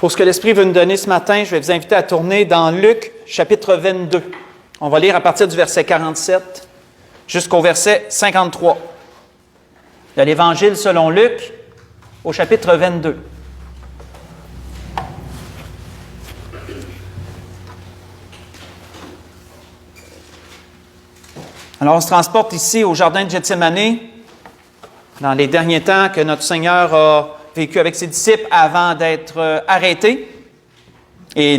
Pour ce que l'Esprit veut nous donner ce matin, je vais vous inviter à tourner dans Luc, chapitre 22. On va lire à partir du verset 47 jusqu'au verset 53. De l'Évangile selon Luc, au chapitre 22. Alors, on se transporte ici au jardin de Gethsémani, dans les derniers temps que notre Seigneur a vécu avec ses disciples avant d'être arrêté. Et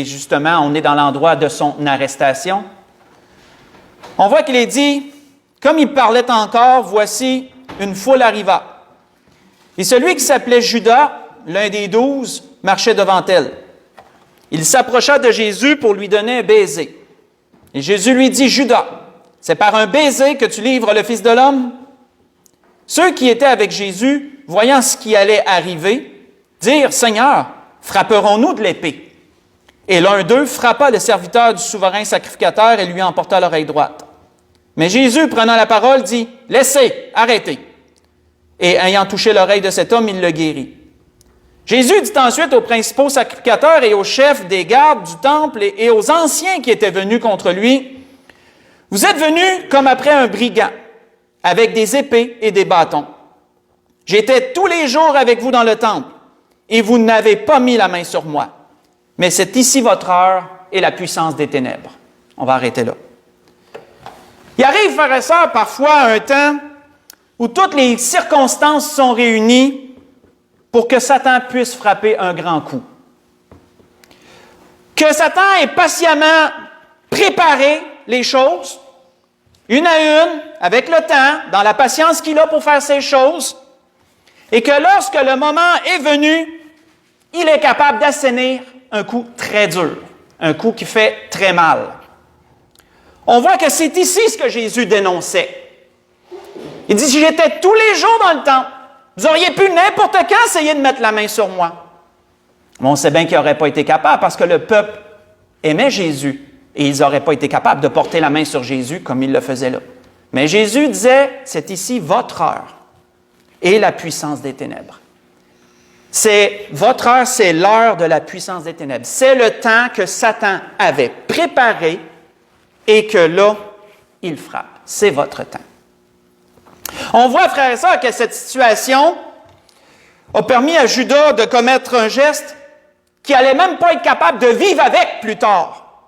justement, on est dans l'endroit de son arrestation. On voit qu'il est dit, comme il parlait encore, voici, une foule arriva. Et celui qui s'appelait Judas, l'un des 12, marchait devant elle. Il s'approcha de Jésus pour lui donner un baiser. Et Jésus lui dit, Judas, c'est par un baiser que tu livres le Fils de l'homme? Ceux qui étaient avec Jésus, voyant ce qui allait arriver, dirent, Seigneur, frapperons-nous de l'épée? Et l'un d'eux frappa le serviteur du souverain sacrificateur et lui emporta l'oreille droite. Mais Jésus, prenant la parole, dit, laissez, arrêtez. Et ayant touché l'oreille de cet homme, il le guérit. Jésus dit ensuite aux principaux sacrificateurs et aux chefs des gardes du temple et aux anciens qui étaient venus contre lui, vous êtes venus comme après un brigand, avec des épées et des bâtons. J'étais tous les jours avec vous dans le temple, et vous n'avez pas mis la main sur moi. Mais c'est ici votre heure et la puissance des ténèbres. On va arrêter là. Il arrive, frères et sœurs, parfois un temps où toutes les circonstances sont réunies pour que Satan puisse frapper un grand coup. Que Satan ait patiemment préparé les choses, une à une, avec le temps, dans la patience qu'il a pour faire ces choses, et que lorsque le moment est venu, il est capable d'asséner un coup très dur, un coup qui fait très mal. On voit que c'est ici ce que Jésus dénonçait. Il dit, si j'étais tous les jours dans le temple, vous auriez pu n'importe quand essayer de mettre la main sur moi. Mais on sait bien qu'il n'aurait pas été capable parce que le peuple aimait Jésus et ils n'auraient pas été capables de porter la main sur Jésus comme il le faisait là. Mais Jésus disait, c'est ici votre heure et la puissance des ténèbres. C'est votre heure, c'est l'heure de la puissance des ténèbres. C'est le temps que Satan avait préparé et que là, il frappe. C'est votre temps. On voit, frères et sœurs, que cette situation a permis à Judas de commettre un geste qu'il n'allait même pas être capable de vivre avec plus tard.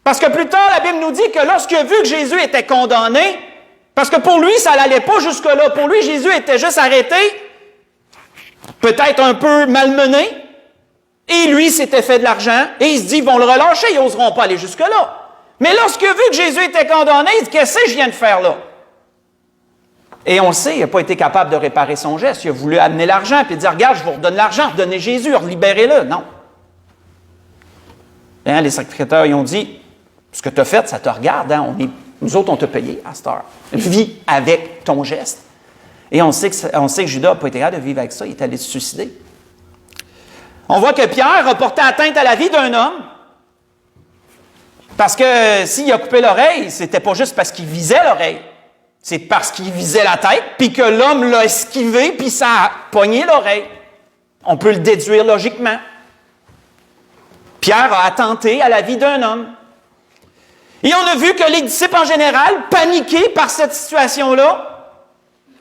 Parce que plus tard, la Bible nous dit que lorsqu'il a vu que Jésus était condamné, parce que pour lui, ça n'allait pas jusque-là. Pour lui, Jésus était juste arrêté, peut-être un peu malmené, et lui s'était fait de l'argent, et il se dit, ils vont le relâcher, ils n'oseront pas aller jusque-là. Mais lorsqu'il a vu que Jésus était condamné, il dit, qu'est-ce que je viens de faire là? Et on le sait, il n'a pas été capable de réparer son geste. Il a voulu amener l'argent, puis dire, regarde, je vous redonne l'argent, redonnez Jésus, libérez-le. Non. Hein, les sacrificateurs, ils ont dit, ce que tu as fait, ça te regarde, hein? Nous autres, on t'a payé à cette heure. Vis avec ton geste. Et on sait que Judas n'a pas été capable de vivre avec ça, il est allé se suicider. On voit que Pierre a porté atteinte à la vie d'un homme, parce que s'il a coupé l'oreille, c'était pas juste parce qu'il visait l'oreille, c'est parce qu'il visait la tête, puis que l'homme l'a esquivé, puis ça a pogné l'oreille. On peut le déduire logiquement. Pierre a attenté à la vie d'un homme. Et on a vu que les disciples en général, paniqués par cette situation-là,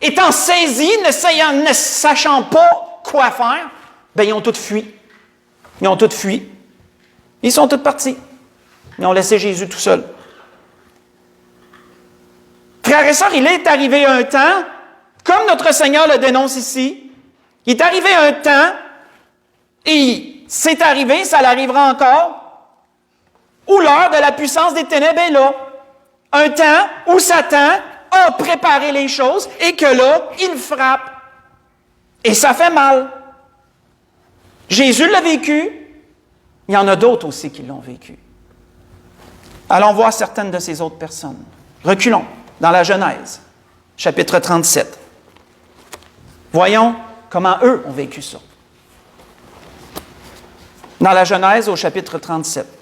étant saisis, ne sachant pas quoi faire, bien, ils ont tous fui. Ils ont tous fui. Ils sont tous partis. Ils ont laissé Jésus tout seul. Frères et sœurs, il est arrivé un temps, comme notre Seigneur le dénonce ici, il est arrivé un temps, et c'est arrivé, ça l'arrivera encore, où l'heure de la puissance des ténèbres est là. Un temps où Satan a préparé les choses et que là, il frappe. Et ça fait mal. Jésus l'a vécu. Il y en a d'autres aussi qui l'ont vécu. Allons voir certaines de ces autres personnes. Reculons dans la Genèse, chapitre 37. Voyons comment eux ont vécu ça. Dans la Genèse, au chapitre 37.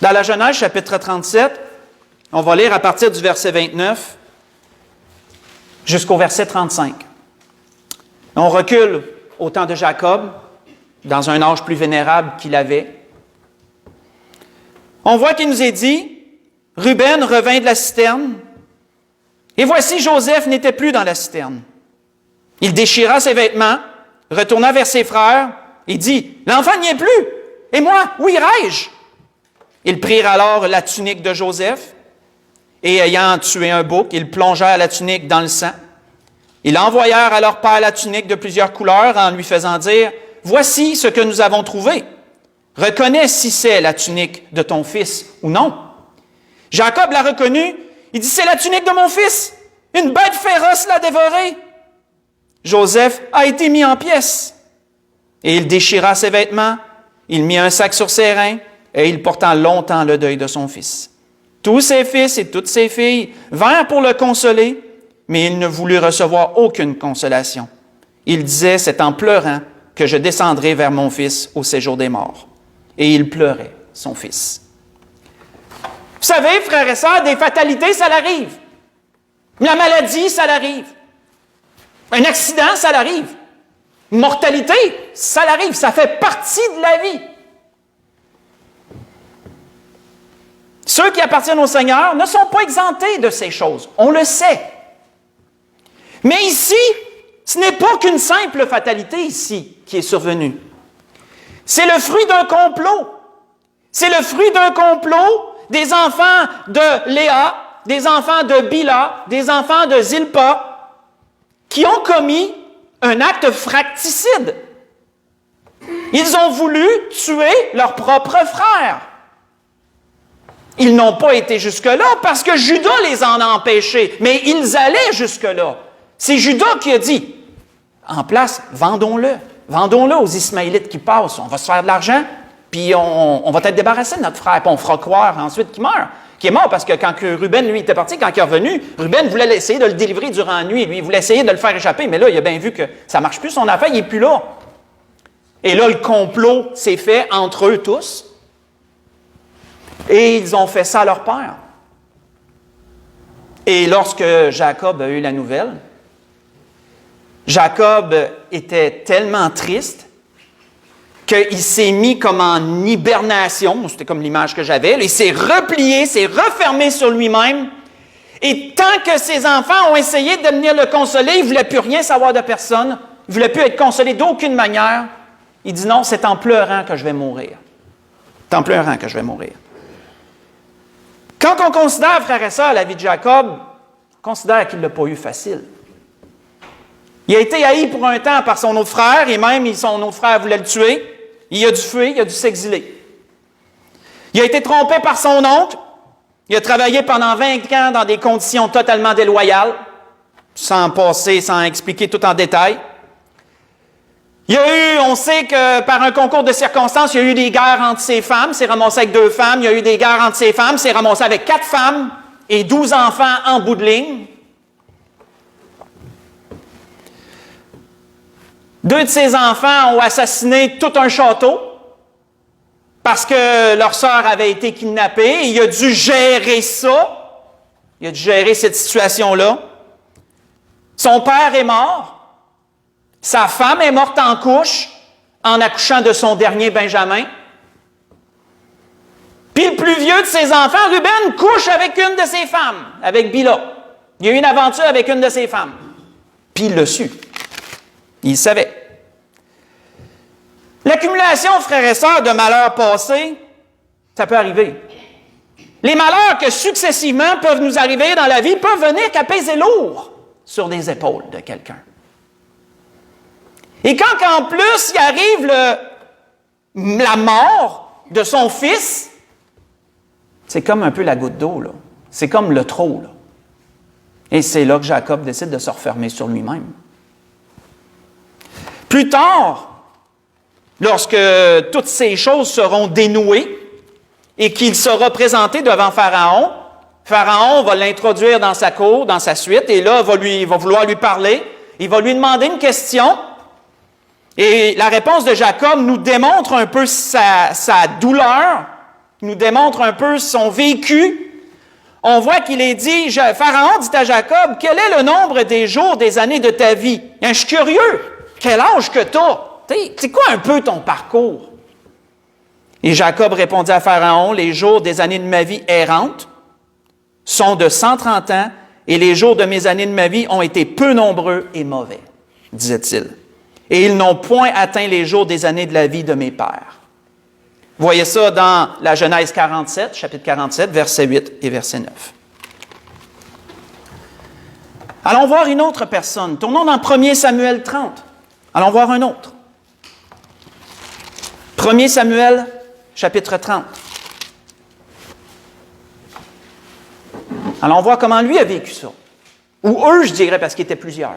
Dans la Genèse, chapitre 37, on va lire à partir du verset 29 jusqu'au verset 35. On recule au temps de Jacob, dans un âge plus vénérable qu'il avait. On voit qu'il nous est dit, Ruben revint de la citerne, et voici Joseph n'était plus dans la citerne. Il déchira ses vêtements, retourna vers ses frères, et dit, « L'enfant n'y est plus, et moi, où irai-je? » Ils prirent alors la tunique de Joseph, et ayant tué un bouc, ils plongèrent la tunique dans le sang. Ils envoyèrent à leur père la tunique de plusieurs couleurs en lui faisant dire, « Voici ce que nous avons trouvé. Reconnais si c'est la tunique de ton fils ou non. » Jacob l'a reconnu. Il dit, « C'est la tunique de mon fils. Une bête féroce l'a dévoré. » Joseph a été mis en pièces. Et il déchira ses vêtements, il mit un sac sur ses reins, et il porta longtemps le deuil de son fils. Tous ses fils et toutes ses filles vinrent pour le consoler, mais il ne voulut recevoir aucune consolation. Il disait, c'est en pleurant que je descendrai vers mon fils au séjour des morts. Et il pleurait son fils. Vous savez, frères et sœurs, des fatalités, ça l'arrive. La maladie, ça l'arrive. Un accident, ça l'arrive. Une mortalité, ça l'arrive. Ça fait partie de la vie. Ceux qui appartiennent au Seigneur ne sont pas exemptés de ces choses. On le sait. Mais ici, ce n'est pas qu'une simple fatalité ici qui est survenue. C'est le fruit d'un complot. C'est le fruit d'un complot des enfants de Léa, des enfants de Bila, des enfants de Zilpa, qui ont commis un acte fratricide. Ils ont voulu tuer leur propre frère. Ils n'ont pas été jusque-là parce que Judas les en a empêchés, mais ils allaient jusque-là. C'est Judas qui a dit, en place, vendons-le. Vendons-le aux Ismaélites qui passent. On va se faire de l'argent, puis on va être débarrassé de notre frère, puis on fera croire ensuite qu'il meurt. Qui est mort parce que quand Ruben, lui, était parti, quand il est revenu, Ruben voulait essayer de le délivrer durant la nuit. Lui, il voulait essayer de le faire échapper, mais là, il a bien vu que ça ne marche plus, son affaire, il n'est plus là. Et là, le complot s'est fait entre eux tous. Et ils ont fait ça à leur père. Et lorsque Jacob a eu la nouvelle, Jacob était tellement triste qu'il s'est mis comme en hibernation, c'était comme l'image que j'avais, il s'est replié, s'est refermé sur lui-même, et tant que ses enfants ont essayé de venir le consoler, il ne voulait plus rien savoir de personne, il ne voulait plus être consolé d'aucune manière, il dit non, c'est en pleurant que je vais mourir. C'est en pleurant que je vais mourir. Quand on considère, frères et sœurs, la vie de Jacob, on considère qu'il ne l'a pas eu facile. Il a été haï pour un temps par son autre frère, et même son autre frère voulait le tuer. Il a dû fuir, il a dû s'exiler. Il a été trompé par son oncle. Il a travaillé pendant 20 ans dans des conditions totalement déloyales, sans expliquer tout en détail. Il y a eu, on sait que par un concours de circonstances, il y a eu des guerres entre ses femmes. Il s'est ramassé avec 2 femmes. Il y a eu des guerres entre ses femmes. Il s'est ramassé avec 4 femmes et 12 enfants en bout de ligne. 2 de ses enfants ont assassiné tout un château parce que leur sœur avait été kidnappée. Il a dû gérer ça. Il a dû gérer cette situation-là. Son père est mort. Sa femme est morte en couche en accouchant de son dernier Benjamin. Puis le plus vieux de ses enfants, Ruben, couche avec une de ses femmes, avec Bila. Il y a eu une aventure avec une de ses femmes. Puis il l'a su. Il savait. L'accumulation, frères et sœurs, de malheurs passés, ça peut arriver. Les malheurs que successivement peuvent nous arriver dans la vie peuvent venir qu'à peser lourd sur les épaules de quelqu'un. Et quand en plus il arrive la mort de son fils, c'est comme un peu la goutte d'eau, là. C'est comme le trop, là. Et c'est là que Jacob décide de se refermer sur lui-même. Plus tard, lorsque toutes ces choses seront dénouées et qu'il sera présenté devant Pharaon, Pharaon va l'introduire dans sa cour, dans sa suite, et là, il va vouloir lui parler. Il va lui demander une question. Et la réponse de Jacob nous démontre un peu sa douleur qui nous démontre un peu son vécu, on voit qu'il est dit, Pharaon dit à Jacob, quel est le nombre des jours, des années de ta vie? Je suis curieux, quel âge que tu as? C'est quoi un peu ton parcours? Et Jacob répondit à Pharaon, les jours des années de ma vie errantes sont de 130 ans, et les jours de mes années de ma vie ont été peu nombreux et mauvais, disait-il. Et ils n'ont point atteint les jours des années de la vie de mes pères. Vous voyez ça dans la Genèse 47, chapitre 47, versets 8 et verset 9. Allons voir une autre personne. Tournons dans 1 Samuel 30. Allons voir un autre. 1 Samuel, chapitre 30. Allons voir comment lui a vécu ça. Ou eux, je dirais, parce qu'il était plusieurs.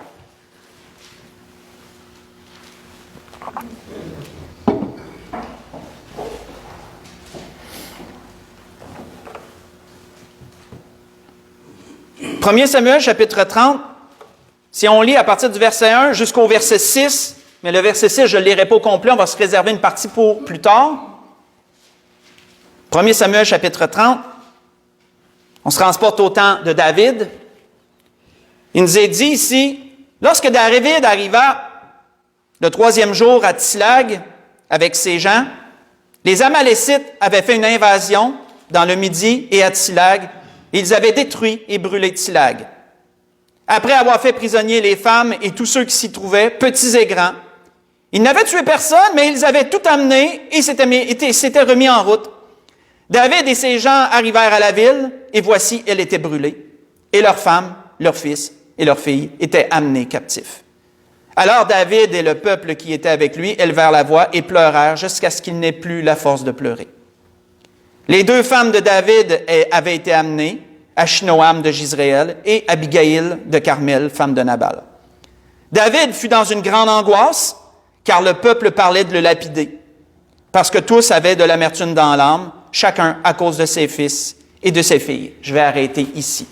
« 1 Samuel, chapitre 30, si on lit à partir du verset 1 jusqu'au verset 6, mais le verset 6, je ne le lirai pas au complet, on va se réserver une partie pour plus tard. 1 Samuel, chapitre 30, on se transporte au temps de David. Il nous est dit ici, lorsque David arriva le 3e jour à Tzilag avec ses gens, les Amalécites avaient fait une invasion dans le Midi et à Tzilag. Ils avaient détruit et brûlé Tzilag. Après avoir fait prisonnier les femmes et tous ceux qui s'y trouvaient, petits et grands, ils n'avaient tué personne, mais ils avaient tout amené et s'étaient remis en route. David et ses gens arrivèrent à la ville, et voici, elle était brûlée, et leurs femmes, leurs fils et leurs filles étaient amenés captifs. Alors David et le peuple qui était avec lui élevèrent la voix et pleurèrent jusqu'à ce qu'ils n'aient plus la force de pleurer. Les 2 femmes de David avaient été amenées, Achinoam de Jizréel et Abigail de Carmel, femme de Nabal. David fut dans une grande angoisse, car le peuple parlait de le lapider, parce que tous avaient de l'amertume dans l'âme, chacun à cause de ses fils et de ses filles. Je vais arrêter ici.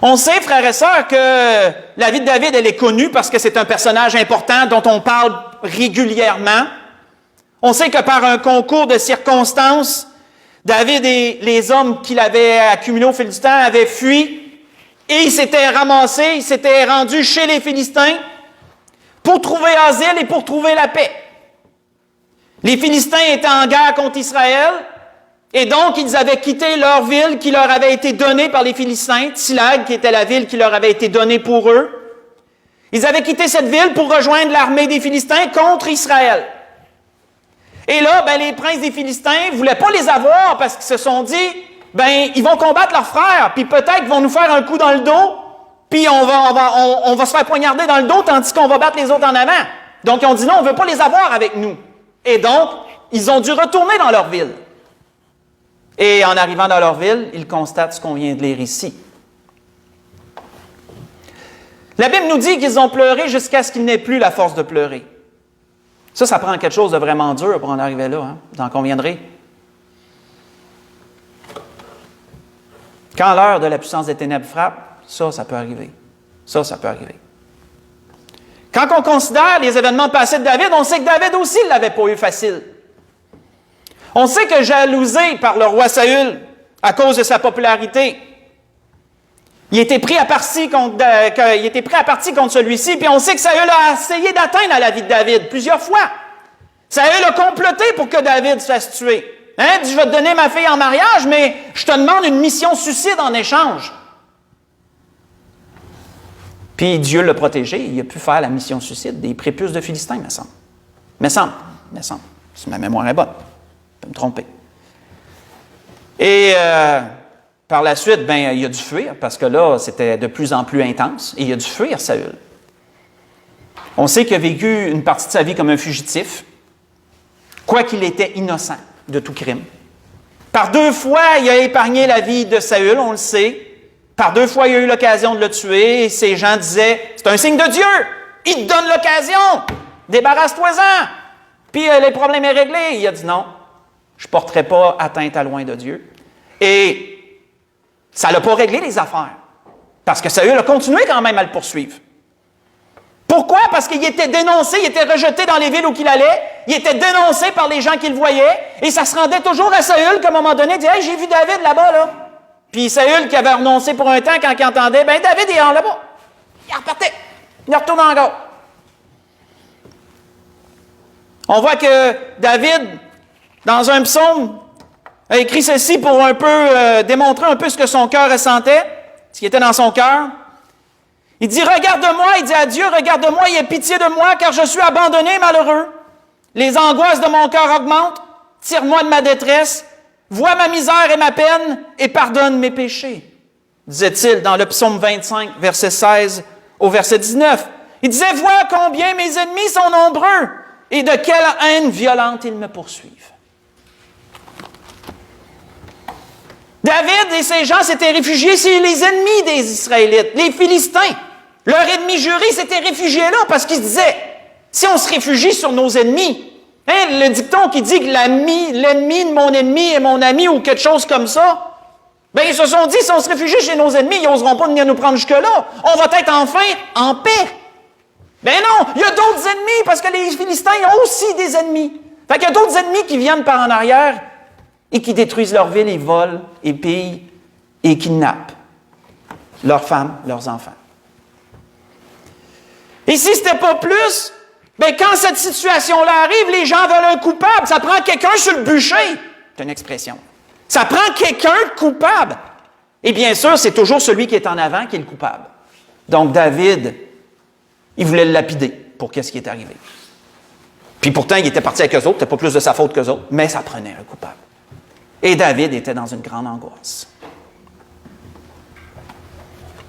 On sait, frères et sœurs, que la vie de David, elle est connue parce que c'est un personnage important dont on parle régulièrement. On sait que par un concours de circonstances, David et les hommes qu'il avait accumulés au fil du temps avaient fui et ils s'étaient ramassés, ils s'étaient rendus chez les Philistins pour trouver asile et pour trouver la paix. Les Philistins étaient en guerre contre Israël et donc ils avaient quitté leur ville qui leur avait été donnée par les Philistins, Tzilag, qui était la ville qui leur avait été donnée pour eux. Ils avaient quitté cette ville pour rejoindre l'armée des Philistins contre Israël. Et là, les princes des Philistins ne voulaient pas les avoir parce qu'ils se sont dit, ils vont combattre leurs frères, puis peut-être qu'ils vont nous faire un coup dans le dos, puis on va se faire poignarder dans le dos tandis qu'on va battre les autres en avant. Donc, ils ont dit non, on ne veut pas les avoir avec nous. Et donc, ils ont dû retourner dans leur ville. Et en arrivant dans leur ville, ils constatent ce qu'on vient de lire ici. La Bible nous dit qu'ils ont pleuré jusqu'à ce qu'ils n'aient plus la force de pleurer. Ça prend quelque chose de vraiment dur pour en arriver là, hein? Vous en conviendrez. Quand l'heure de la puissance des ténèbres frappe, ça peut arriver. Ça peut arriver. Quand on considère les événements passés de David, on sait que David aussi ne l'avait pas eu facile. On sait que jalousé par le roi Saül à cause de sa popularité, il était pris à partie contre celui-ci, puis on sait que Saül a essayé d'atteindre à la vie de David plusieurs fois. Saül a comploté pour que David se fasse tuer. Il dit, je vais te donner ma fille en mariage, mais je te demande une mission suicide en échange. Puis Dieu l'a protégé, il a pu faire la mission suicide des prépuces de Philistins, me semble. Me semble, si ma mémoire est bonne. Je peux me tromper. Et par la suite, il a dû fuir, parce que là, c'était de plus en plus intense, et il a dû fuir Saül. On sait qu'il a vécu une partie de sa vie comme un fugitif, quoiqu'il était innocent de tout crime. Par 2 fois, il a épargné la vie de Saül, on le sait. Par 2 fois, il a eu l'occasion de le tuer, et ces gens disaient, c'est un signe de Dieu, il te donne l'occasion, débarrasse-toi-en, puis les problèmes sont réglés. Il a dit non, je ne porterai pas atteinte à loin de Dieu. Et ça n'a pas réglé les affaires. Parce que Saül a continué quand même à le poursuivre. Pourquoi? Parce qu'il était dénoncé, il était rejeté dans les villes où il allait. il était dénoncé par les gens qui le voyaient, et ça se rendait toujours à Saül qu'à un moment donné, il disait « Hey, j'ai vu David là-bas, là. » Puis Saül, qui avait renoncé pour un temps, quand il entendait « Ben, David est en là-bas. » Il repartait. Il retourne encore. On voit que David, dans un psaume, a écrit ceci pour un peu démontrer un peu ce que son cœur ressentait, ce qui était dans son cœur. Il dit, regarde-moi, il dit à Dieu, regarde-moi, aie pitié de moi, car je suis abandonné et malheureux. Les angoisses de mon cœur augmentent, tire-moi de ma détresse, vois ma misère et ma peine, et pardonne mes péchés, disait-il dans le psaume 25, verset 16 au verset 19. Il disait, vois combien mes ennemis sont nombreux, et de quelle haine violente ils me poursuivent. David et ses gens s'étaient réfugiés chez les ennemis des Israélites, les Philistins. Leur ennemi juré s'était réfugié là parce qu'ils se disaient, si on se réfugie sur nos ennemis, le dicton qui dit que l'ennemi de mon ennemi est mon ami ou quelque chose comme ça, bien ils se sont dit, si on se réfugie chez nos ennemis, ils n'oseront pas venir nous prendre jusque-là. On va être enfin en paix. Ben non, il y a d'autres ennemis parce que les Philistins ont aussi des ennemis. Fait qu'il y a d'autres ennemis qui viennent par en arrière et qui détruisent leur ville, et volent, et pillent, et kidnappent leurs femmes, leurs enfants. Et si ce n'était pas plus, bien quand cette situation-là arrive, les gens veulent un coupable. Ça prend quelqu'un sur le bûcher. C'est une expression. Ça prend quelqu'un de coupable. Et bien sûr, c'est toujours celui qui est en avant qui est le coupable. Donc David, il voulait le lapider pour qu'est-ce qui est arrivé. Puis pourtant, il était parti avec eux autres, c'était pas plus de sa faute qu'eux autres, mais ça prenait un coupable. Et David était dans une grande angoisse.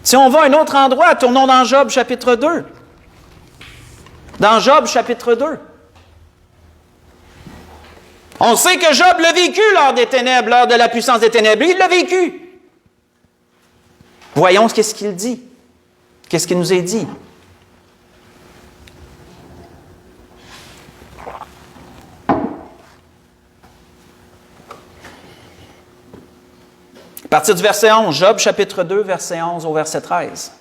Si on va à un autre endroit, tournons dans Job chapitre 2. Dans Job chapitre 2. On sait que Job l'a vécu lors des ténèbres, lors de la puissance des ténèbres. Il l'a vécu. Voyons qu'est-ce qu'il dit. Qu'est-ce qu'il nous est dit. À partir du verset 11, Job chapitre 2, verset 11 au verset 13.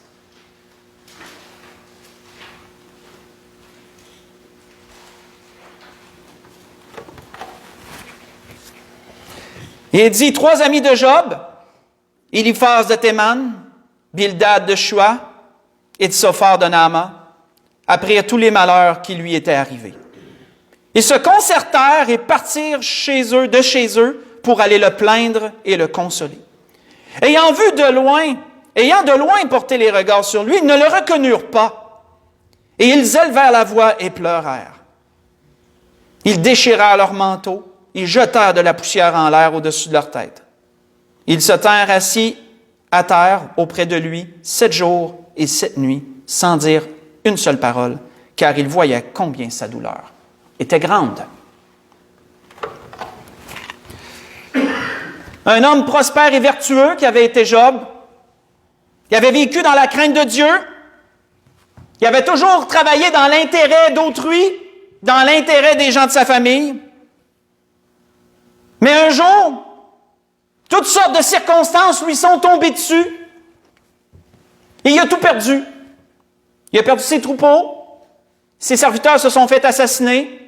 Il dit, 3 amis de Job, Eliphaz de Théman, Bildad de Shua et Tsophar de Naama, apprirent tous les malheurs qui lui étaient arrivés. Ils se concertèrent et partirent de chez eux, pour aller le plaindre et le consoler. Ayant de loin porté les regards sur lui, ils ne le reconnurent pas. Et ils élevèrent la voix et pleurèrent. Ils déchirèrent leurs manteaux, ils jetèrent de la poussière en l'air au-dessus de leur tête. Ils se tinrent assis à terre auprès de lui 7 jours et 7 nuits, sans dire une seule parole, car ils voyaient combien sa douleur était grande. Un homme prospère et vertueux qui avait été Job, qui avait vécu dans la crainte de Dieu, qui avait toujours travaillé dans l'intérêt d'autrui, dans l'intérêt des gens de sa famille. Mais un jour, toutes sortes de circonstances lui sont tombées dessus et il a tout perdu. Il a perdu ses troupeaux, ses serviteurs se sont fait assassiner,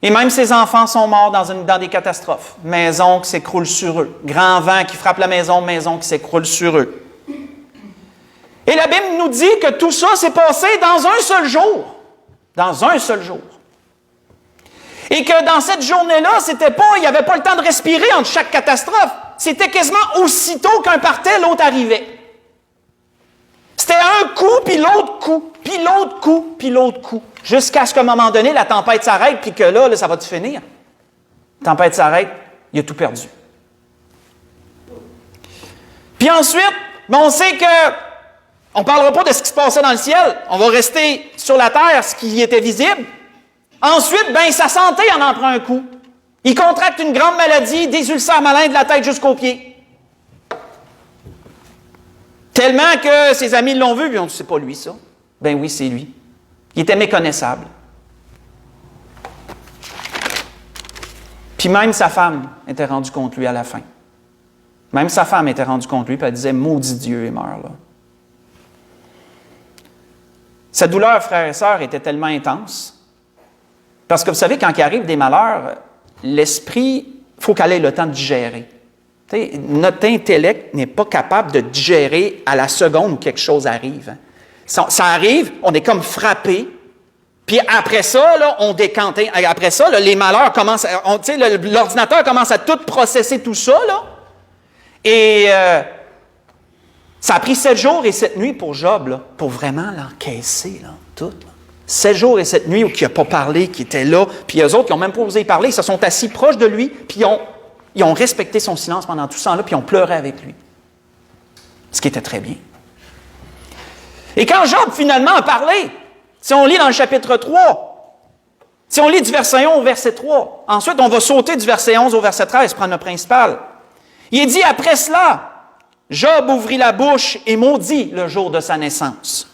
et même ses enfants sont morts dans des catastrophes. Maison qui s'écroule sur eux. Grand vent qui frappe la maison qui s'écroule sur eux. Et la Bible nous dit que tout ça s'est passé dans un seul jour. Dans un seul jour. Et que dans cette journée-là, il n'y avait pas le temps de respirer entre chaque catastrophe. C'était quasiment aussitôt qu'un partait, l'autre arrivait. C'était un coup, puis l'autre coup, puis l'autre coup, puis l'autre coup. Jusqu'à ce qu'à un moment donné, la tempête s'arrête, puis que là, ça va tout finir. La tempête s'arrête, il a tout perdu. Puis ensuite, on sait que on ne parlera pas de ce qui se passait dans le ciel. On va rester sur la terre, ce qui était visible. Ensuite, sa santé en prend un coup. Il contracte une grande maladie, des ulcères malins de la tête jusqu'aux pieds. Tellement que ses amis l'ont vu, puis on dit, c'est pas lui ça. Ben oui, c'est lui. Il était méconnaissable. Puis même sa femme était rendue contre lui à la fin. Même sa femme était rendue contre lui, puis elle disait, maudit Dieu, il meurt là. Sa douleur, frères et sœurs, était tellement intense, Parce que vous savez, quand il arrive des malheurs, l'esprit, il faut qu'elle ait le temps de digérer. T'sais, notre intellect n'est pas capable de digérer à la seconde où quelque chose arrive. Hein. Ça arrive, on est comme frappé, puis après ça, là, on décante. Après ça, là, les malheurs commencent, l'ordinateur commence à tout processer tout ça, là. Et ça a pris 7 jours et 7 nuits pour Job, là, pour vraiment l'encaisser, là, tout. Là. 7 jours et 7 nuits où il n'a pas parlé, qui était là, puis eux autres, qui n'ont même pas osé parler, ils se sont assis proches de lui, puis ils ont respecté son silence pendant tout ce temps-là, puis ils ont pleuré avec lui. Ce qui était très bien. Et quand Job, finalement, a parlé, si on lit dans le chapitre 3, si on lit du verset 1 au verset 3, ensuite, on va sauter du verset 11 au verset 13, prendre le principal. Il est dit, après cela, Job ouvrit la bouche et maudit le jour de sa naissance.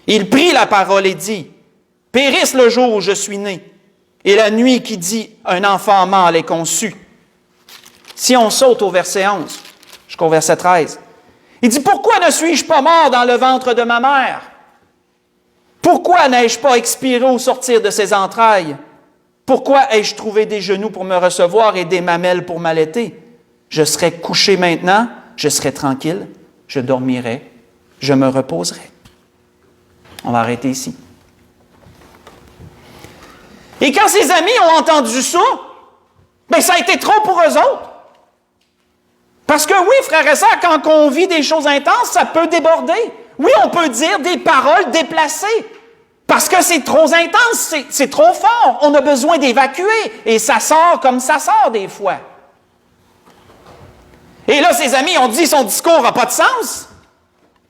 Il prit la parole et dit, « Périsse le jour où je suis né, et la nuit qui dit, un enfant mâle est conçu. » Si on saute au verset 11 jusqu'au verset 13, il dit, « Pourquoi ne suis-je pas mort dans le ventre de ma mère? Pourquoi n'ai-je pas expiré au sortir de ses entrailles? Pourquoi ai-je trouvé des genoux pour me recevoir et des mamelles pour m'allaiter? Je serais couché maintenant, je serais tranquille, je dormirais, je me reposerais. » On va arrêter ici. Et quand ses amis ont entendu ça, bien, ça a été trop pour eux autres. Parce que oui, frères et sœurs, quand on vit des choses intenses, ça peut déborder. Oui, on peut dire des paroles déplacées. Parce que c'est trop intense, c'est trop fort. On a besoin d'évacuer. Et ça sort comme ça sort des fois. Et là, ses amis ont dit son discours n'a pas de sens.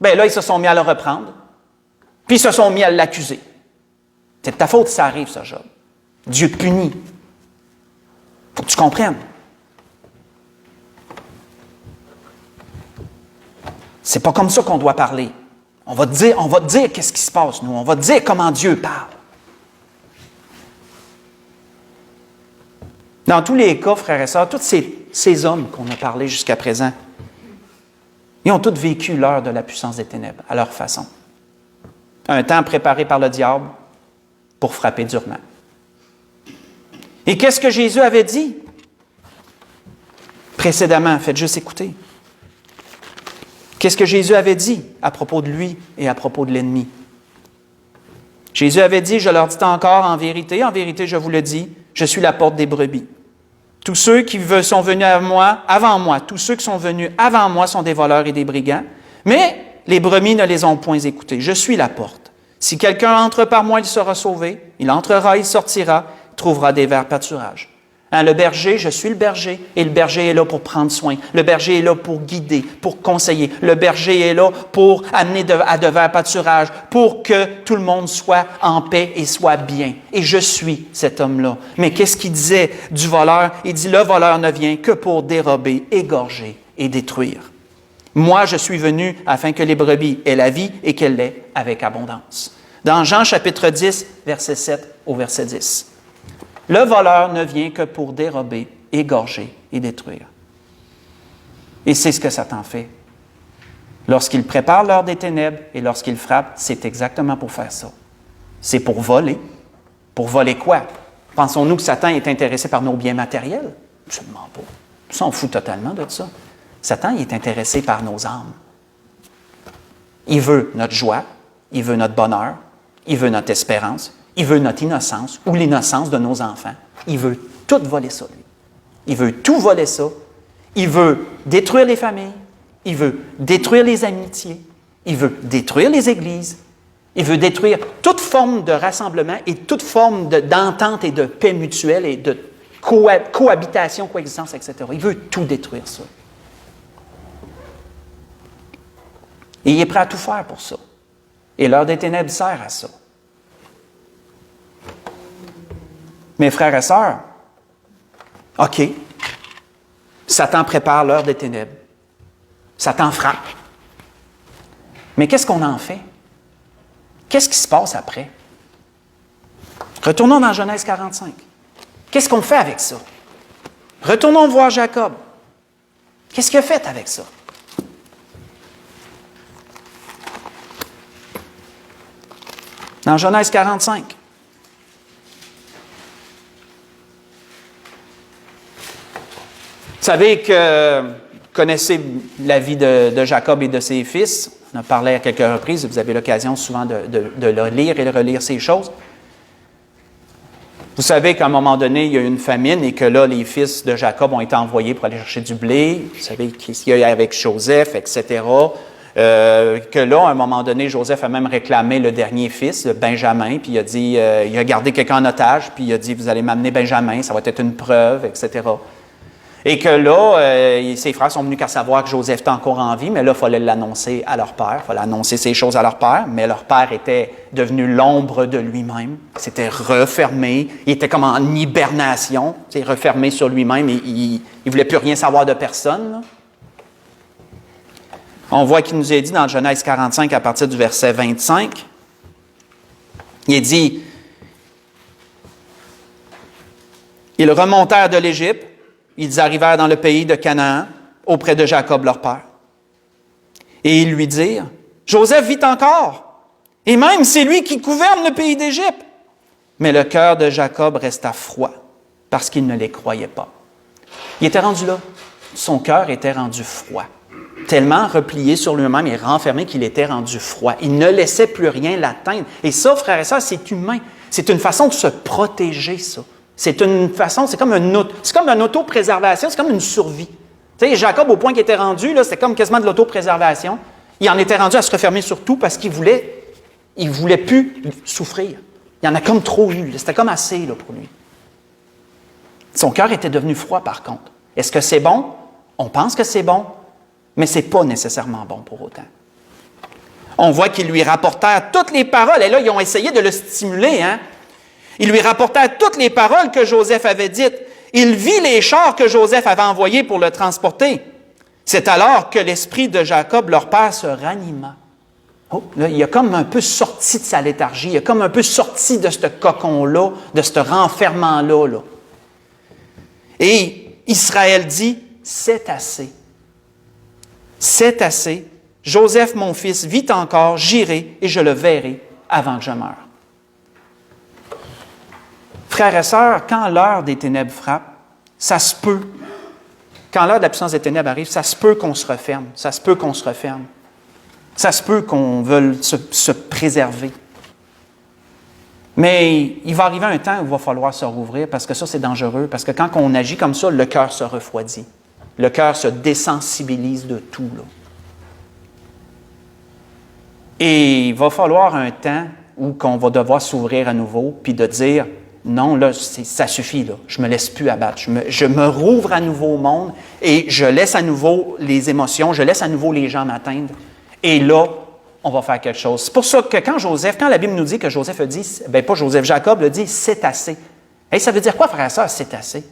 Bien là, ils se sont mis à le reprendre. Puis ils se sont mis à l'accuser. C'est de ta faute si ça arrive, ça, Job. Dieu te punit. Il faut que tu comprennes. C'est pas comme ça qu'on doit parler. On va te dire qu'est-ce qui se passe, nous. On va te dire comment Dieu parle. Dans tous les cas, frères et sœurs, tous ces hommes qu'on a parlé jusqu'à présent, ils ont tous vécu l'heure de la puissance des ténèbres, à leur façon. Un temps préparé par le diable pour frapper durement. Et qu'est-ce que Jésus avait dit précédemment? Faites juste écouter. Qu'est-ce que Jésus avait dit à propos de lui et à propos de l'ennemi? Jésus avait dit, je leur dis encore en vérité, je vous le dis, je suis la porte des brebis. Tous ceux qui sont venus avant moi, tous ceux qui sont venus avant moi sont des voleurs et des brigands, mais les brebis ne les ont point écoutés. Je suis la porte. Si quelqu'un entre par moi, il sera sauvé. Il entrera, il sortira, il trouvera des verts pâturages. Hein, le berger, je suis le berger, et le berger est là pour prendre soin. Le berger est là pour guider, pour conseiller. Le berger est là pour amener à de verts pâturages, pour que tout le monde soit en paix et soit bien. Et je suis cet homme-là. Mais qu'est-ce qu'il disait du voleur? Il dit, le voleur ne vient que pour dérober, égorger et détruire. Moi, je suis venu afin que les brebis aient la vie et qu'elle l'ait avec abondance. Dans Jean chapitre 10, verset 7 au verset 10. Le voleur ne vient que pour dérober, égorger et détruire. Et c'est ce que Satan fait. Lorsqu'il prépare l'heure des ténèbres et lorsqu'il frappe, c'est exactement pour faire ça. C'est pour voler. Pour voler quoi? Pensons-nous que Satan est intéressé par nos biens matériels? Absolument pas. On s'en fout totalement de ça. Satan, il est intéressé par nos âmes. Il veut notre joie, il veut notre bonheur, il veut notre espérance, il veut notre innocence ou l'innocence de nos enfants. Il veut tout voler ça, lui. Il veut tout voler ça. Il veut détruire les familles, il veut détruire les amitiés, il veut détruire les églises, il veut détruire toute forme de rassemblement et toute forme d'entente et de paix mutuelle et de cohabitation, coexistence, etc. Il veut tout détruire ça. Et il est prêt à tout faire pour ça. Et l'heure des ténèbres sert à ça. Mes frères et sœurs, OK, Satan prépare l'heure des ténèbres. Satan frappe. Mais qu'est-ce qu'on en fait? Qu'est-ce qui se passe après? Retournons dans Genèse 45. Qu'est-ce qu'on fait avec ça? Retournons voir Jacob. Qu'est-ce qu'il a fait avec ça? Dans Genèse 45. savez que vous connaissez la vie de Jacob et de ses fils. On en parlait à quelques reprises. Vous avez l'occasion souvent de le lire et de relire ces choses. Vous savez qu'à un moment donné, il y a eu une famine et que là, les fils de Jacob ont été envoyés pour aller chercher du blé. Vous savez qu'il y a avec Joseph, etc. Que là, à un moment donné, Joseph a même réclamé le dernier fils, Benjamin, puis il a dit, il a gardé quelqu'un en otage, puis il a dit, vous allez m'amener Benjamin, ça va être une preuve, etc. Et que là, ses frères sont venus qu'à savoir que Joseph était encore en vie, mais là, il fallait l'annoncer à leur père, il fallait annoncer ces choses à leur père, mais leur père était devenu l'ombre de lui-même, il s'était refermé, il était comme en hibernation, refermé sur lui-même, et il ne voulait plus rien savoir de personne, là. On voit qu'il nous est dit dans Genèse 45, à partir du verset 25, il est dit, « Ils remontèrent de l'Égypte, ils arrivèrent dans le pays de Canaan, auprès de Jacob leur père. Et ils lui dirent, « Joseph vit encore, et même c'est lui qui gouverne le pays d'Égypte. » Mais le cœur de Jacob resta froid, parce qu'il ne les croyait pas. Il était rendu là. Son cœur était rendu froid. Tellement replié sur lui-même et renfermé qu'il était rendu froid. Il ne laissait plus rien l'atteindre. Et ça, frères et sœurs, c'est humain. C'est une façon de se protéger, ça. C'est une façon, c'est comme une autopréservation, c'est comme une survie. Tu sais, Jacob, au point qu'il était rendu, là, c'était comme quasiment de l'autopréservation. Il en était rendu à se refermer sur tout parce qu'il voulait plus souffrir. Il y en a comme trop eu. C'était comme assez là, pour lui. Son cœur était devenu froid, par contre. Est-ce que c'est bon? On pense que c'est bon. Mais ce n'est pas nécessairement bon pour autant. On voit qu'ils lui rapportèrent toutes les paroles. Et là, ils ont essayé de le stimuler. Hein? Ils lui rapportèrent toutes les paroles que Joseph avait dites. Il vit les chars que Joseph avait envoyés pour le transporter. C'est alors que l'esprit de Jacob, leur père, se ranima. Oh, là, il a comme un peu sorti de sa léthargie. Il a comme un peu sorti de ce cocon-là, de ce renfermement-là. Là. Et Israël dit, c'est assez. C'est assez. Joseph, mon fils, vit encore, j'irai et je le verrai avant que je meure. Frères et sœurs, quand l'heure des ténèbres frappe, ça se peut, quand l'heure de la puissance des ténèbres arrive, ça se peut qu'on se referme, ça se peut qu'on se referme. Ça se peut qu'on veuille se préserver. Mais il va arriver un temps où il va falloir se rouvrir parce que ça, c'est dangereux, parce que quand on agit comme ça, le cœur se refroidit. Le cœur se désensibilise de tout. Là. Et il va falloir un temps où on va devoir s'ouvrir à nouveau puis de dire, non, là, ça suffit, là. Je ne me laisse plus abattre. Je me rouvre à nouveau au monde et je laisse à nouveau les émotions, je laisse à nouveau les gens m'atteindre. Et là, on va faire quelque chose. C'est pour ça que quand la Bible nous dit que Joseph a dit, pas Joseph, Jacob le dit, c'est assez. Et ça veut dire quoi, frère et sœur, c'est assez?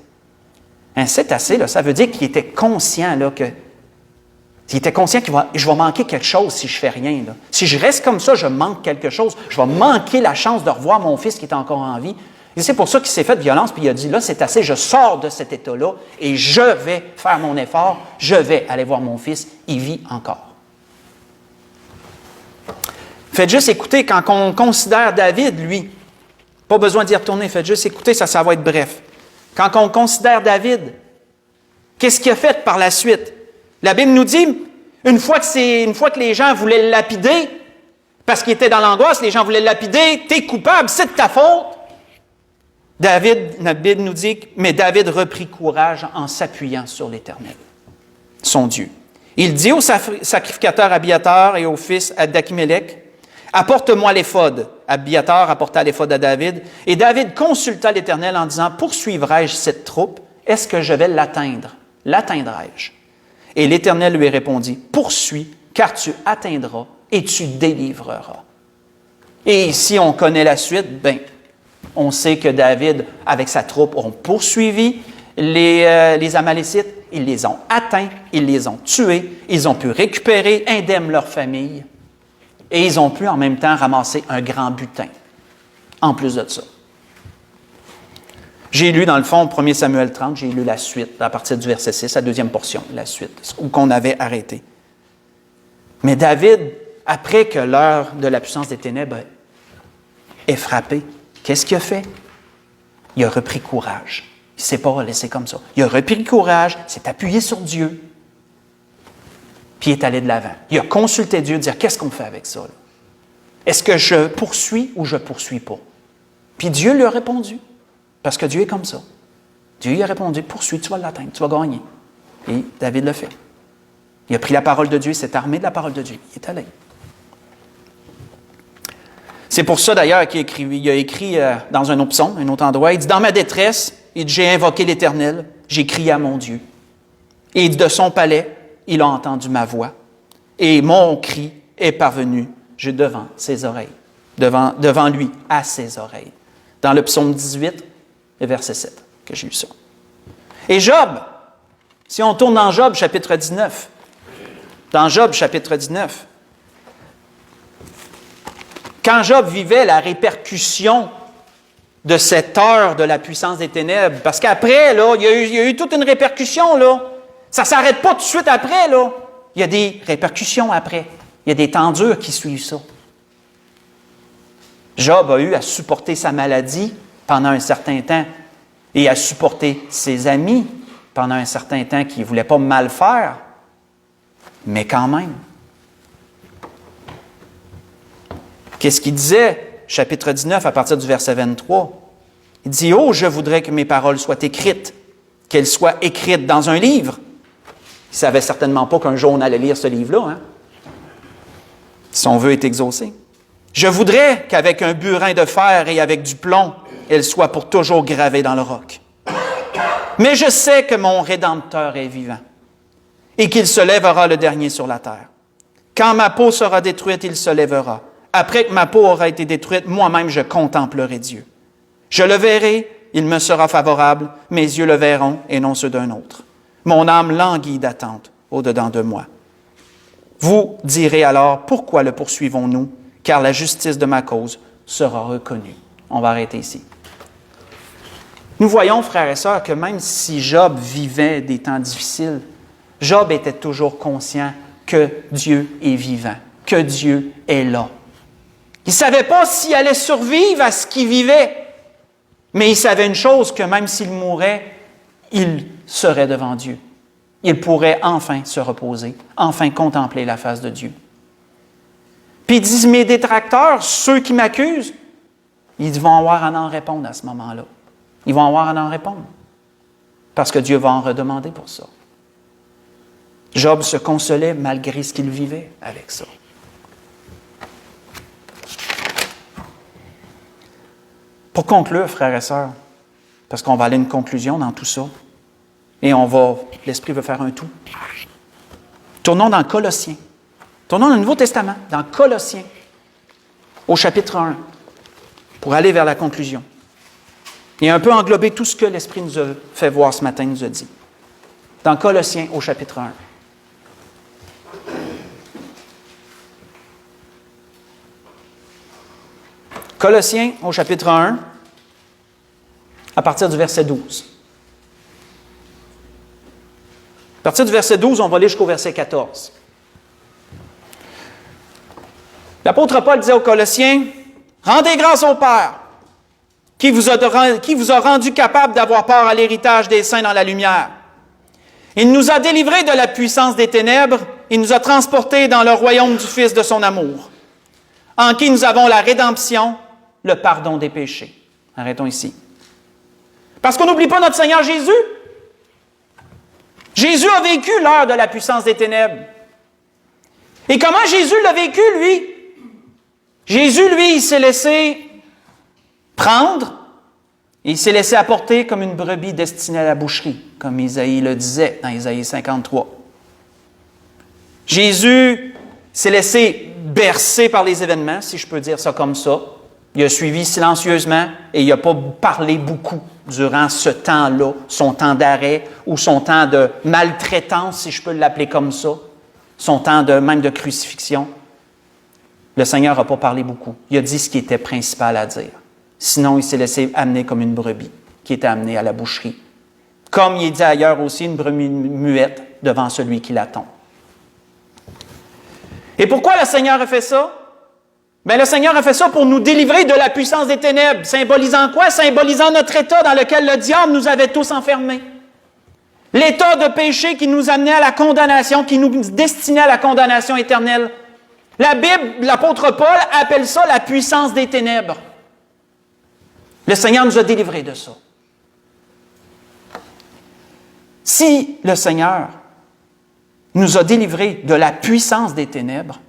C'est assez, là, ça veut dire qu'il était conscient là, qu'il je vais manquer quelque chose si je ne fais rien. Là. Si je reste comme ça, je manque quelque chose. Je vais manquer la chance de revoir mon fils qui est encore en vie. Et c'est pour ça qu'il s'est fait de violence, puis il a dit, là, c'est assez, je sors de cet état-là et je vais faire mon effort, je vais aller voir mon fils, il vit encore. Faites juste écouter, quand on considère David, lui, pas besoin d'y retourner, faites juste écouter, ça va être bref. Quand on considère David, qu'est-ce qu'il a fait par la suite? La Bible nous dit, une fois que les gens voulaient le lapider, parce qu'il était dans l'angoisse, les gens voulaient le lapider, t'es coupable, c'est de ta faute. La Bible nous dit, mais David reprit courage en s'appuyant sur l'Éternel, son Dieu. Il dit au sacrificateur Abiathar et au fils d'Achimélec, apporte-moi l'éphod. Abiathar apporta l'éphod à David. Et David consulta l'Éternel en disant, poursuivrai-je cette troupe? Est-ce que je vais l'atteindre? L'atteindrai-je? Et l'Éternel lui répondit, poursuis, car tu atteindras et tu délivreras. Et si on connaît la suite, on sait que David, avec sa troupe, ont poursuivi les Amalécites. Ils les ont atteints, ils les ont tués, ils ont pu récupérer indemne leur famille. Et ils ont pu en même temps ramasser un grand butin, en plus de ça. J'ai lu dans le fond, 1 Samuel 30, j'ai lu la suite, à partir du verset 6, la deuxième portion, la suite, où qu'on avait arrêté. Mais David, après que l'heure de la puissance des ténèbres est frappée, qu'est-ce qu'il a fait? Il a repris courage. Il ne s'est pas laissé comme ça. Il a repris courage, s'est appuyé sur Dieu, puis il est allé de l'avant. Il a consulté Dieu, dire, qu'est-ce qu'on fait avec ça? Là? Est-ce que je poursuis ou je ne poursuis pas? Puis Dieu lui a répondu, parce que Dieu est comme ça. Dieu lui a répondu, poursuis, tu vas l'atteindre, tu vas gagner. Et David l'a fait. Il a pris la parole de Dieu, il s'est armé de la parole de Dieu. Il est allé. C'est pour ça d'ailleurs qu'il a écrit dans un autre psaume, un autre endroit, il dit, dans ma détresse, il dit, j'ai invoqué l'Éternel, j'ai crié à mon Dieu. Et de son palais, il a entendu ma voix. Et mon cri est parvenu devant ses oreilles, devant lui, à ses oreilles. Dans le psaume 18, verset 7, que j'ai lu ça. Et Job, si on tourne dans Job, chapitre 19, dans Job, chapitre 19, quand Job vivait la répercussion de cette heure de la puissance des ténèbres, parce qu'après, là, il y a eu toute une répercussion, là. Ça ne s'arrête pas tout de suite après, là. Il y a des répercussions après. Il y a des temps durs qui suivent ça. Job a eu à supporter sa maladie pendant un certain temps et à supporter ses amis pendant un certain temps qui ne voulaient pas mal faire, mais quand même. Qu'est-ce qu'il disait? Chapitre 19, à partir du verset 23. Il dit, « Oh, je voudrais que mes paroles soient écrites, qu'elles soient écrites dans un livre. » Il ne savait certainement pas qu'un jour on allait lire ce livre-là. Hein? Son vœu est exaucé. « Je voudrais qu'avec un burin de fer et avec du plomb, elles soient pour toujours gravées dans le roc. Mais je sais que mon Rédempteur est vivant et qu'il se lèvera le dernier sur la terre. Quand ma peau sera détruite, il se lèvera. Après que ma peau aura été détruite, moi-même je contemplerai Dieu. Je le verrai, il me sera favorable, mes yeux le verront et non ceux d'un autre. Mon âme languit d'attente au-dedans de moi. Vous direz alors, pourquoi le poursuivons-nous? Car la justice de ma cause sera reconnue. » On va arrêter ici. Nous voyons, frères et sœurs, que même si Job vivait des temps difficiles, Job était toujours conscient que Dieu est vivant, que Dieu est là. Il ne savait pas s'il allait survivre à ce qu'il vivait, mais il savait une chose, que même s'il mourait, il serait devant Dieu. Il pourrait enfin se reposer, enfin contempler la face de Dieu. Puis il dit, mes détracteurs, ceux qui m'accusent, ils vont avoir à en répondre à ce moment-là. Ils vont avoir à en répondre. Parce que Dieu va en redemander pour ça. Job se consolait malgré ce qu'il vivait avec ça. Pour conclure, frères et sœurs, parce qu'on va aller à une conclusion dans tout ça, et l'Esprit veut faire un tout. Tournons dans Colossiens. Tournons dans le Nouveau Testament, dans Colossiens, au chapitre 1, pour aller vers la conclusion. Et un peu englober tout ce que l'Esprit nous a fait voir ce matin, nous a dit. Dans Colossiens, au chapitre 1. Colossiens, au chapitre 1, à partir du verset 12. À partir du verset 12, on va aller jusqu'au verset 14. L'apôtre Paul disait aux Colossiens, « Rendez grâce au Père, qui vous a rendu capable d'avoir part à l'héritage des saints dans la lumière. Il nous a délivrés de la puissance des ténèbres, il nous a transportés dans le royaume du Fils de son amour, en qui nous avons la rédemption, le pardon des péchés. » Arrêtons ici. Parce qu'on n'oublie pas notre Seigneur Jésus. Jésus a vécu l'heure de la puissance des ténèbres. Et comment Jésus l'a vécu, lui? Jésus, lui, il s'est laissé prendre et il s'est laissé apporter comme une brebis destinée à la boucherie, comme Isaïe le disait dans Isaïe 53. Jésus s'est laissé bercer par les événements, si je peux dire ça comme ça. Il a suivi silencieusement et il n'a pas parlé beaucoup durant ce temps-là, son temps d'arrêt ou son temps de maltraitance, si je peux l'appeler comme ça, son temps même de crucifixion. Le Seigneur n'a pas parlé beaucoup. Il a dit ce qui était principal à dire. Sinon, il s'est laissé amener comme une brebis qui était amenée à la boucherie. Comme il est dit ailleurs aussi, une brebis muette devant celui qui l'attend. Et pourquoi le Seigneur a fait ça? Bien, le Seigneur a fait ça pour nous délivrer de la puissance des ténèbres. Symbolisant quoi? Symbolisant notre état dans lequel le diable nous avait tous enfermés. L'état de péché qui nous amenait à la condamnation, qui nous destinait à la condamnation éternelle. La Bible, l'apôtre Paul appelle ça la puissance des ténèbres. Le Seigneur nous a délivrés de ça. Si le Seigneur nous a délivrés de la puissance des ténèbres,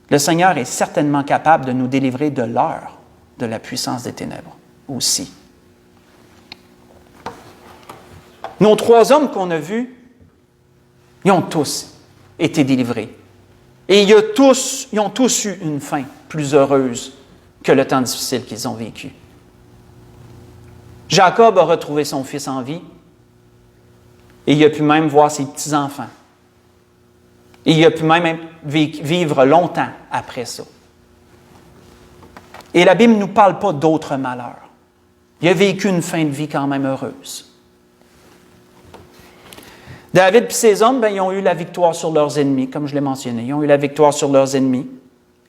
le Seigneur est certainement capable de nous délivrer de l'heure de la puissance des ténèbres aussi. Nos 3 hommes qu'on a vus, ils ont tous été délivrés. Et ils ont tous eu une fin plus heureuse que le temps difficile qu'ils ont vécu. Jacob a retrouvé son fils en vie et il a pu même voir ses petits-enfants. Et il a pu même vivre longtemps après ça. Et la Bible ne nous parle pas d'autres malheurs. Il a vécu une fin de vie quand même heureuse. David et ses hommes, ils ont eu la victoire sur leurs ennemis, comme je l'ai mentionné. Ils ont eu la victoire sur leurs ennemis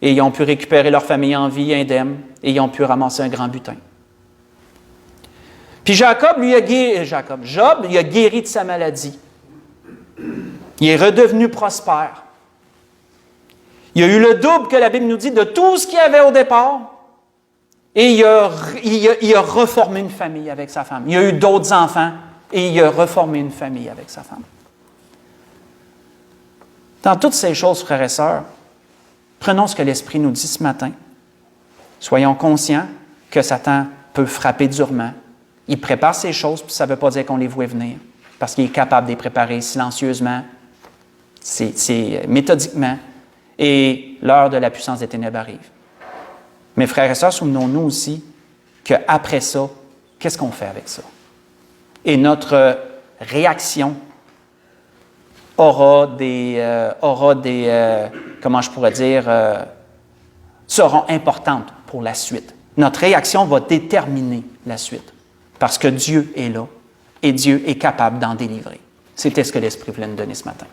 et ils ont pu récupérer leur famille en vie indemne et ils ont pu ramasser un grand butin. Puis Job, il a guéri de sa maladie. Il est redevenu prospère. Il a eu le double que la Bible nous dit de tout ce qu'il y avait au départ. Et il a reformé une famille avec sa femme. Il a eu d'autres enfants et il a reformé une famille avec sa femme. Dans toutes ces choses, frères et sœurs, prenons ce que l'Esprit nous dit ce matin. Soyons conscients que Satan peut frapper durement. Il prépare ces choses, puis ça ne veut pas dire qu'on les voit venir, parce qu'il est capable de les préparer silencieusement, c'est méthodiquement, et l'heure de la puissance des ténèbres arrive. Mes frères et sœurs, souvenons-nous aussi qu'après ça, qu'est-ce qu'on fait avec ça? Et notre réaction aura des comment je pourrais dire, seront importantes pour la suite. Notre réaction va déterminer la suite. Parce que Dieu est là et Dieu est capable d'en délivrer. C'était ce que l'Esprit voulait nous donner ce matin.